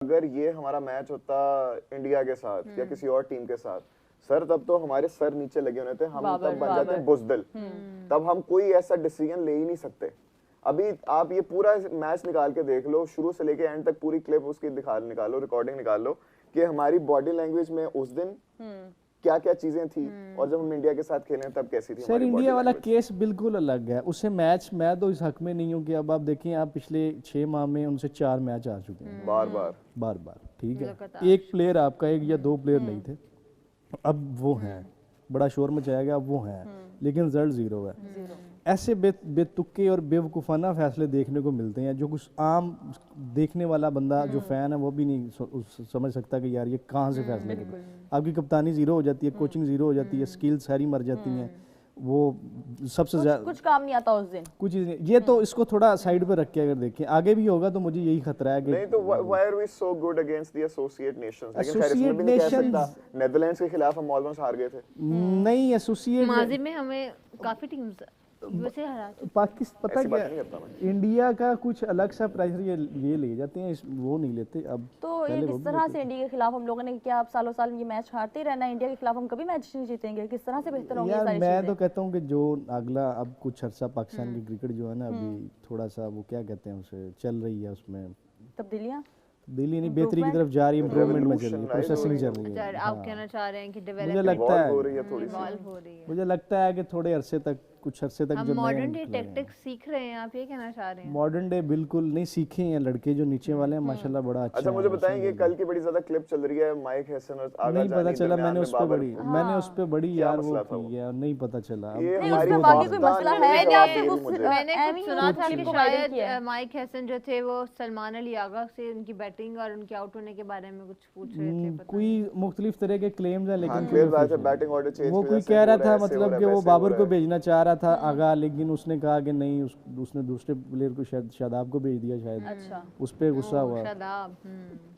अगर ये हमारा मैच होता इंडिया के साथ या किसी और टीम के साथ सर, तब तो हमारे सर नीचे लगे होने थे, हम तब बन जाते हैं बुज़दिल। तब हम कोई ऐसा डिसीजन ले ही नहीं सकते। अभी आप ये पूरा मैच निकाल के देख लो, शुरू से लेके एंड तक पूरी क्लिप उसकी निकालो, रिकॉर्डिंग निकाल लो कि हमारी बॉडी लैंग्वेज में उस दिन क्या क्या चीजें थी और जब हम इंडिया के साथ खेले तब कैसी थी। सर इंडिया वाला केस बिल्कुल अलग है। उससे मैच मैं तो इस हक में नहीं हूँ कि अब आप देखें, आप पिछले 6 माह में उनसे 4 मैच आ चुके हैं बार बार। ठीक है, एक प्लेयर आपका, एक या 2 प्लेयर नहीं थे, अब वो हैं, बड़ा शोर मचाया गया, अब वो हैं, लेकिन रिजल्ट 0 है। ऐसे बेतुके और बेवकूफ़ाना फैसले देखने को मिलते हैं जो कुछ आम देखने वाला बंदा जो फैन है वो भी नहीं समझ सकता कि यार ये कहाँ से फैसले कर। आपकी कप्तानी 0 हो जाती है, कोचिंग 0 हो जाती है, स्किल्स सारी मर जाती हैं, वो सबसे ज्यादा कुछ काम नहीं आता उस दिन, कुछ चीज़ नहीं। ये तो इसको थोड़ा साइड पे रख के अगर देखें, आगे भी होगा तो मुझे यही खतरा है कि नहीं तो why are we so good against the associate nations? लेकिन खैर इसमें भी नहीं कह सकता, नेदरलैंड्स के खिलाफ हम ऑलमोस्ट हार गए थे। नहीं, एसोसिएट माजी में हमें काफी टीम्स यूएसए हरा पाकिस्तान, पता क्या इंडिया का कुछ अलग सा प्रेशर ये ले जाते हैं, वो नहीं लेते। अब तो ये किस तरह से इंडिया के खिलाफ हम लोगों ने, क्या आप सालों साल ये मैच हारते ही रहना, इंडिया के खिलाफ हम कभी मैच नहीं जीतेंगे? किस तरह से बेहतर होंगे यार? मैं तो कहता हूँ कि जो अगला अब कुछ अर्सा पाकिस्तान की क्रिकेट जो है ना, अभी थोड़ा सा वो क्या कहते हैं उसे, चल रही है, उसमें तब्दीलियां दिल्ली नहीं, बेहतरी की तरफ जा रही है, इंप्रूवमेंट में चल रही है, प्रोसेसिंग चल रही है। आप कहना चाह रहे हैं कि मुझे डेवलपमेंट लगता है हो रही है थोड़ी इवॉल्व हो रही है। मुझे लगता है कि थोड़े अरसे तक, कुछ अरसे तक हम जो मॉडर्न डे टैक्टिक्स सीख रहे हैं, आप ये कहना चाह रहे हैं? मॉडर्न डे बिल्कुल नहीं सीखे हैं लड़के जो नीचे वाले हैं, माशाल्लाह बड़ा अच्छा। अच्छा मुझे बताएं, ये कल की बड़ी ज्यादा क्लिप चल रही है माइक हैसन और आगा नहीं पता चला, मैंने उस पे बड़ी यार वो मसला था की है, नहीं पता चला। ये नहीं, हमारी उसमें बाकी कोई मसला है मैंने नहीं, आपसे आपसे मुझे मैंने कुछ सुना था कि शायद किया है। माइक हैसन जो थे वो सलमान अली आगा से उनकी बैटिंग और उनके आउट होने के बारे में कुछ पूछ रहे थे। पता कोई मुख्तलिफ तरह के क्लेम्स हैं, लेकिन क्लियर बात है, बैटिंग ऑर्डर चेंज वो कोई कह रहा था मतलब कि वो बाबर को भेजना चाह रहा था आगा, लेकिन उसने कहा कि नहीं, उसने दूसरे प्लेयर को शायद शादाब को भेज दिया शायद। अच्छा, उस पे गुस्सा हुआ। शादाब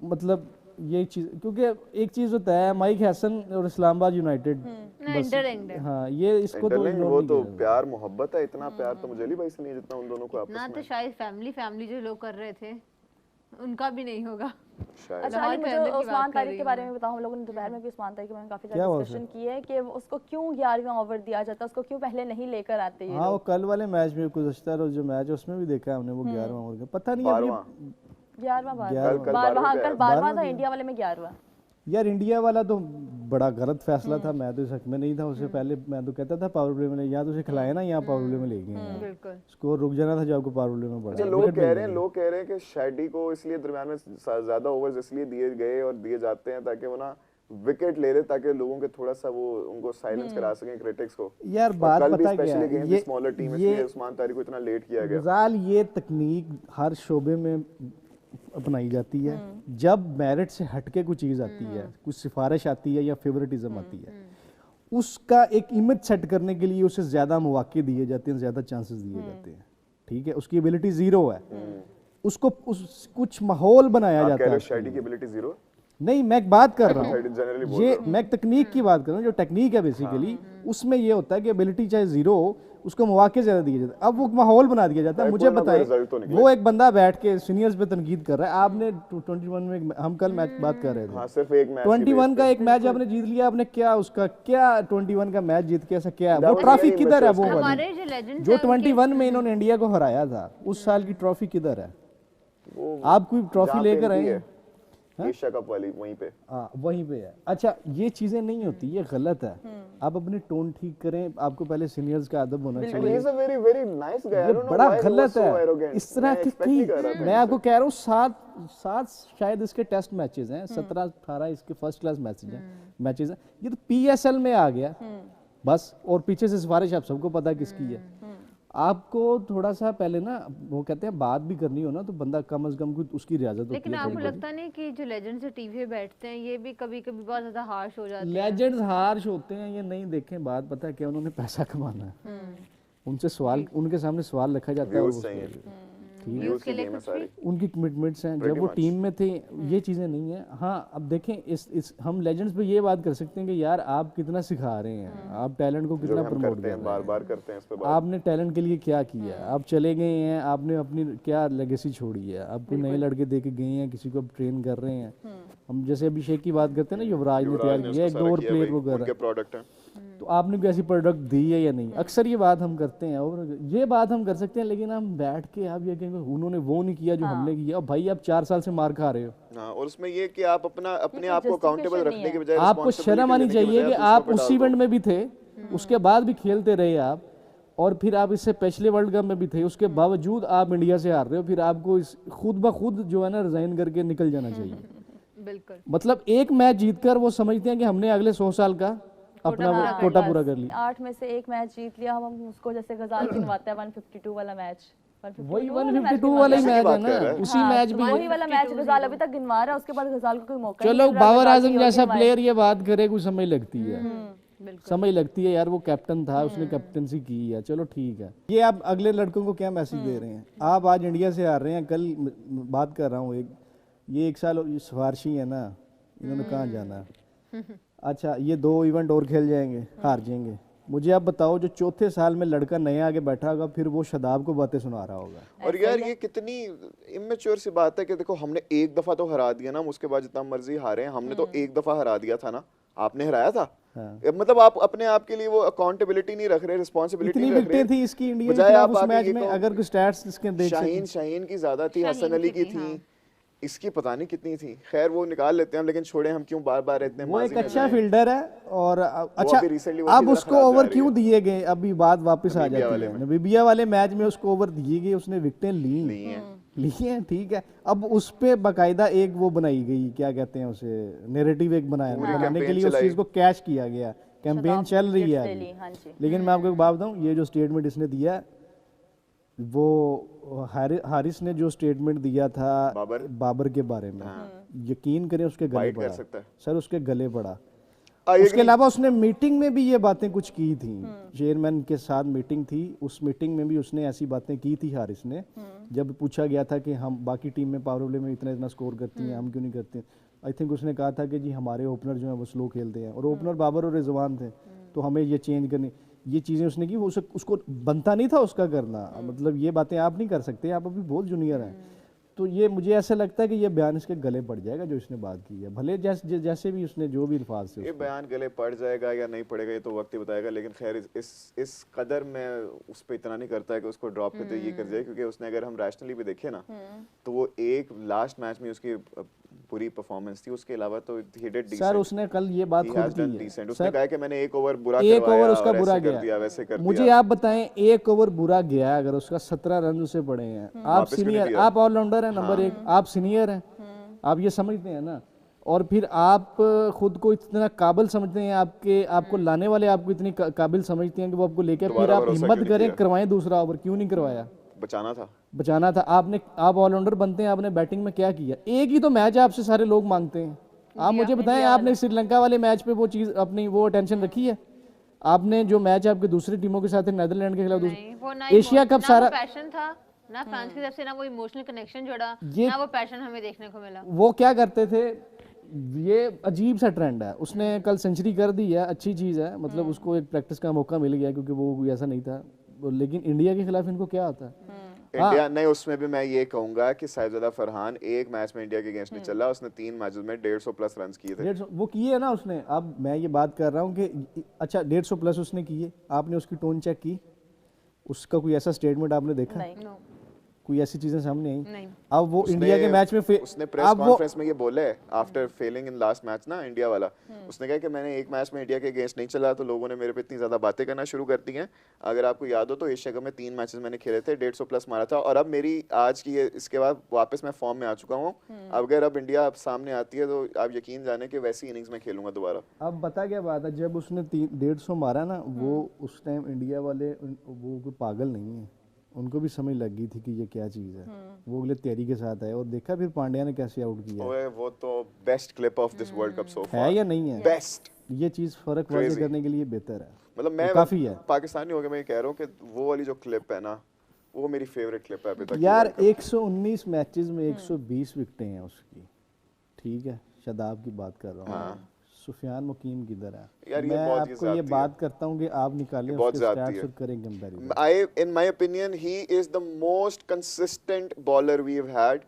मतलब ये चीज, क्योंकि एक चीज होता है माइक हैसन और इस्लामाबाद यूनाइटेड, इंटरलिंक्ड है। हाँ ये इसको तो वो तो प्यार मोहब्बत है, इतना प्यार तो मुझे अली भाई से नहीं जितना उन दोनों को आपस ना में। तो शायद फैमिली जो लोग कर रहे थे उनका भी नहीं होगा। शायद अच्छा अली, मुझे उस्मान तारिक के बारे में बताओ। हम लोगों ने दोपहर में भी उस्मान तारिक के बारे में काफी ज्यादा डिस्कशन की है कि उसको क्यों 11वां ओवर दिया जाता है, उसको क्यों पहले नहीं लेकर आते ये हाँ, वो कल वाले मैच में, गुज़श्ता रोज जो मैच है उसमें भी देखा हमने, वो 11वां ओवर का पता नहीं अभी 12वां था, इंडिया वाले में 11वां। यार इंडिया वाला तो बड़ा गलत फैसला था, मैं तो इस हक में नहीं था। उससे पहले मैं तो कहता था पावर प्ले में, या तो उसे खिलाए ना, यहाँ पावर प्ले में ले गए, बिल्कुल स्कोर रुक जाना था जब आपको पावर प्ले में पड़ा। लोग कह रहे हैं कि शैडी को इसलिए दरमियान में ज्यादा ओवर्स इसलिए दिए गए और दिए जाते हैं ताकि वो ना विकेट ले ले, ताकि लोगों के थोड़ा सा वो उनको साइलेंस करा सकें क्रिटिक्स को। यार बात पता क्या है, ये स्मॉलर टीम इसलिए उस्मान तारिक को इतना लेट किया गया। गुज़ाल, ये तकनीक हर शोबे में अपनाई जाती है। जब मेरिट से हटके कोई चीज़ आती है, कुछ सिफारिश आती है या फेवरेटिज्म आती है, उसका एक इमेज सेट करने के लिए उसे ज़्यादा मौके दिए जाते हैं, ज़्यादा चांसेस दिए जाते हैं। ठीक है, उसकी एबिलिटी 0 है, उसको कुछ माहौल बनाया जाता है। शैडी की एबिलिटी 0 नहीं, मैं बात कर रहा हूँ, ये मैं तकनीक की बात कर रहा हूँ। जो टेक्निक है बेसिकली उसमें ये होता है कि एबिलिटी चाहे 0 हो, उसको मौके ज़्यादा दिए जाते हैं। अब वो माहौल बना दिया जाता है। मुझे बताएं, वो एक बंदा बैठ के सीनियर्स पे तनकीद कर रहा है, आपने 21 में, हम कल मैच बात कर रहे थे, हाँ, सिर्फ एक मैच 21 का एक मैच आपने जीत लिया, आपने क्या उसका क्या 21 का मैच जीत के ऐसा क्या है? वो ट्रॉफी किधर है? वो हमारे जो लेजेंड्स जो 21 में इन्होंने इंडिया को हराया था, उस साल की ट्रॉफी किधर है? आप कोई ट्रॉफी लेकर आए हैं? एशिया कप वाली वहीं पे, वहीं पे है। अच्छा, ये चीजें नहीं होती, ये गलत है। आप अपने टोन ठीक करें, आपको पहले सीनियर्स का अदब होना चाहिए। very nice guy. I don't know बड़ा why he was गलत so है arrogant. इस तरह मैं की expect नहीं कर रहा था मैं आपको कह रहा हूँ, 7 शायद इसके टेस्ट मैचेस हैं, 17-18 इसके फर्स्ट क्लास मैचेस हैं। ये तो PSL में आ गया बस, और पीछे से सिफारिश आप सबको पता किसकी है। आपको थोड़ा सा पहले ना, वो कहते हैं बात भी करनी हो ना तो बंदा कम से कम उसकी रियाजत होती है। लेकिन आपको लगता नहीं कि जो लेजेंड्स टीवी पे बैठते हैं ये भी कभी कभी बहुत ज्यादा हार्श हो जाते हैं? लेजेंड्स हार्श होते हैं, ये नहीं देखें। बात पता है क्या, उन्होंने पैसा कमाना है, उनसे सवाल, उनके सामने सवाल रखा जाता है। यूथ के लिए कुछ भी उनकी कमिटमेंट्स हैं जब वो टीम में थे, ये चीज़ें नहीं है। हाँ अब देखें इस हम लेजेंड्स पे ये बात कर सकते हैं कि यार आप कितना सिखा रहे हैं, आप टैलेंट को कितना प्रमोट कर रहे हैं, बार-बार करते हैं इस पे बात। आपने टैलेंट के लिए क्या किया, आप चले गए हैं, आपने अपनी क्या लेगेसी छोड़ी है, आप कोई नए लड़के दे के गए हैं, किसी को ट्रेन कर रहे हैं। हम जैसे अभिषेक की बात करते हैं ना, युवराज ने तैयार किया, एक दो और प्लेयर वो कर रहा है, प्रोडक्ट है, तो आपने कोई ऐसी प्रोडक्ट दी है या नहीं। अक्सर ये बात हम करते हैं और ये बात हम कर सकते हैं, लेकिन हम बैठ के आप ये कहेंगे उन्होंने वो नहीं किया जो हमने किया। और भाई आप 4 साल से मार खा रहे हो। हाँ, और उसमें ये कि आप अपने आप को अकाउंटेबल रखने के बजाय आपको शर्म आनी चाहिए कि आप उस इवेंट में भी थे, उसके बाद भी खेलते रहे आप, और फिर आप इससे पिछले वर्ल्ड कप में भी थे, उसके बावजूद आप इंडिया से हार रहे हो। फिर आपको खुद ब खुद जो है ना रिजाइन करके निकल जाना चाहिए। बिल्कुल, मतलब एक मैच जीतकर वो समझते हैं कि हमने अगले 100 साल का अपना वो कोटा पूरा कर लिया। 8 में से एक मैच जीत लिया, हम उसको जैसे गजाल गिनवाते हैं 152 वाला मैच, वही 152 वाला ही मैच है ना, उसी मैच भी वही वाला मैच गजाल अभी तक गिनवा रहा है, उसके बाद गजाल को कोई मौका नहीं चलो मिल रहा। बाबर आजम जैसा प्लेयर ये बात करे कुछ समय लगती है, समय लगती है यार, वो कैप्टन था, उसने कैप्टनसी की है, चलो ठीक है। ये आप अगले लड़कों को क्या मैसेज दे रहे हैं? आप आज इंडिया से हार रहे हैं, कल बात कर रहा हूँ ये 1 साल सिफारशी है ना, इन्होंने कहाँ जाना है? अच्छा ये 2 इवेंट और खेल जाएंगे, हार जाएंगे। मुझे आप बताओ जो चौथे साल में लड़का नया आगे बैठा होगा, फिर वो शादाब को बातें सुना रहा होगा। और यार ये कितनी इमेच्योर सी बात है कि देखो हमने एक दफा तो हरा दिया ना, उसके बाद जितना मर्जी हारे, हमने तो एक दफा हरा दिया था ना, आपने हराया था। हाँ। मतलब आप अपने आप के लिए वो अकाउंटेबिलिटी नहीं रख रहे, रिस्पांसिबिलिटी इतनी नहीं रख रहे। विकेटें थी इसकी इंडिया बजाय के आप खिलाफ उस आगे मैच में, अगर कोई स्टैट्स इसके देख सकें। शाहीन की ज्यादा थी, हसन अली की थी, इसकी पता नहीं कितनी थी। खैर वो निकाल लेते हैं हम, लेकिन छोड़े हम क्यों बार बार इतने। वो एक अच्छा फील्डर है और अच्छा recently वो अब भी उसको खराब ओवर जा रही क्यों है। दिए गए, अभी बात वापस आ जाती है। नबीबिया वाले मैच में उसको ओवर दिए गए, उसने विकेटें ली हैं, ठीक है। अब उस पे बाकायदा एक वो बनाई गई, क्या कहते हैं उसे, नैरेटिव एक बनाने के लिए उस चीज को कैश किया गया, कैंपेन चल रही है अभी। लेकिन मैं आपको एक बात बताऊं, ये जो स्टेटमेंट इसने दिया, वो हारिस ने जो स्टेटमेंट दिया था बाबर के बारे में, यकीन करें उसके गले पड़ा सर, उसके गले पड़ा। उसके अलावा उसने मीटिंग में भी ये बातें कुछ की थी, चेयरमैन के साथ मीटिंग थी, उस मीटिंग में भी उसने ऐसी बातें की थी हारिस ने। जब पूछा गया था कि हम बाकी टीम में पावर प्ले में इतना स्कोर करती हैं, हम क्यों नहीं करते, आई थिंक उसने कहा था कि जी हमारे ओपनर जो है वो स्लो खेलते हैं, और ओपनर बाबर और रिजवान थे, तो हमें ये चेंज करनी, ये चीज़ें उसने की। वो उसको बनता नहीं था उसका करना, मतलब ये बातें आप नहीं कर सकते, आप अभी बहुत जूनियर हैं। तो ये मुझे ऐसा लगता है कि ये बयान इसके गले पड़ जाएगा जो इसने बात की है, भले जैसे भी उसने जो भी अल्फाज से। ये बयान गले पड़ जाएगा या नहीं पड़ेगा ये तो वक्त ही बताएगा, लेकिन खैर इस कदर में उस पर इतना नहीं करता है कि उसको ड्रॉप करते ये कर जाए, क्योंकि उसने अगर हम रैशनली भी देखे ना, तो वो एक लास्ट मैच में उसकी पूरी परफॉर्मेंस थी, उसके अलावा तो ही डिड डिसेंट। सर उसने कल ये बात खुद की है, उसने कहा कि मैंने एक ओवर बुरा एक ओवर उसका बुरा गया, वैसे कर दिया। मुझे आप बताएं, एक ओवर बुरा गया, अगर उसका 17 रन उसे पड़े हैं, आप सीनियर, आप ऑलराउंडर हैं नंबर 1, आप सीनियर हैं, आप ये समझते हैं ना, और फिर आप खुद को इतना काबिल समझते हैं, आपको लाने वाले आपको इतनी काबिल समझते हैं कि वो आपको लेके, फिर आप हिम्मत करें करवाएं दूसरा ओवर, क्यों नहीं करवाया? बचाना था। आप ऑलराउंडर बनते हैं, आपने बैटिंग में क्या किया? एक ही तो मैच है, आपसे सारे लोग मांगते हैं। आप मुझे बताएं, आपने श्रीलंका वाले मैच पे वो चीज अपनी वो अटेंशन रखी है? आपने जो मैच आपके दूसरी टीमों के साथ नीदरलैंड के खिलाफ, एशिया कप सारा पैशन था ना फ्रांस की तरफ से, ना वो इमोशनल कनेक्शन जुड़ा, ना वो पैशन हमें देखने को मिला। वो क्या करते थे, ये अजीब सा ट्रेंड है। उसने कल सेंचुरी कर दी है, अच्छी चीज है, मतलब उसको एक प्रैक्टिस का मौका मिल गया, क्योंकि वो ऐसा नहीं था। लेकिन इंडिया के खिलाफ इनको क्या आता है? इंडिया नहीं, उसमें भी मैं ये कहूंगा कि साहिबजादा फरहान एक मैच में इंडिया के अगेंस्ट नहीं चला, उसने 3 मैचेस में 150 प्लस रन किए थे। 150 वो किए ना उसने। अब मैं ये बात कर रहा हूँ कि अच्छा 150 प्लस उसने किए, आपने उसकी टोन चेक की, उसका कोई ऐसा स्टेटमेंट आपने देखा? नहीं। कोई ऐसी चीजें सामने आई? नहीं। अब वो इंडिया के मैच में उसने प्रेस कॉन्फ्रेंस में ये बोले after failing in last match ना, इंडिया वाला, उसने कहा कि मैंने एक मैच में इंडिया के अगेंस्ट नहीं चला, तो लोगों ने मेरे पे इतनी ज्यादा बातें करना शुरू कर दी हैं। अगर आपको याद हो तो एशिया कप में 3 मैचेस मैंने खेले थे, 150 प्लस मारा था, और अब मेरी आज की इसके बाद वापस मैं फॉर्म में आ चुका हूँ। अगर अब इंडिया सामने आती है तो आप यकीन जाने कि वैसी इनिंग्स में खेलूंगा दोबारा। अब बता क्या बात है, जब उसने 150 मारा ना, वो उस टाइम इंडिया वाले वो कोई पागल नहीं है, उनको भी समझ लग गई थी कि ये क्या चीज है। वो अगले तैयारी के साथ आए, और देखा फिर पांड्या ने कैसे आउट किया। ओए वो तो best clip of this world cup so far है या नहीं है? बेस्ट। ये चीज फर्क वाज़ेह करने के लिए बेहतर है, मतलब मैं काफी है। पाकिस्तानी हो गया, मैं कह रहा हूँ कि वो वाली जो क्लिप है ना, वो मेरी फेवरेट क्लिप है अभी तक यार 119 मैचेस में 120 विकेटें हैं उसकी, ठीक है, शादाब की बात कर रहा हूँ। सुफियान मुकीम किधर है यार, मैं आपको ये बात करता हूँ कि आप निकालें उसके स्टैट्स और करें comparison. in my opinion he is the most consistent bowler we have had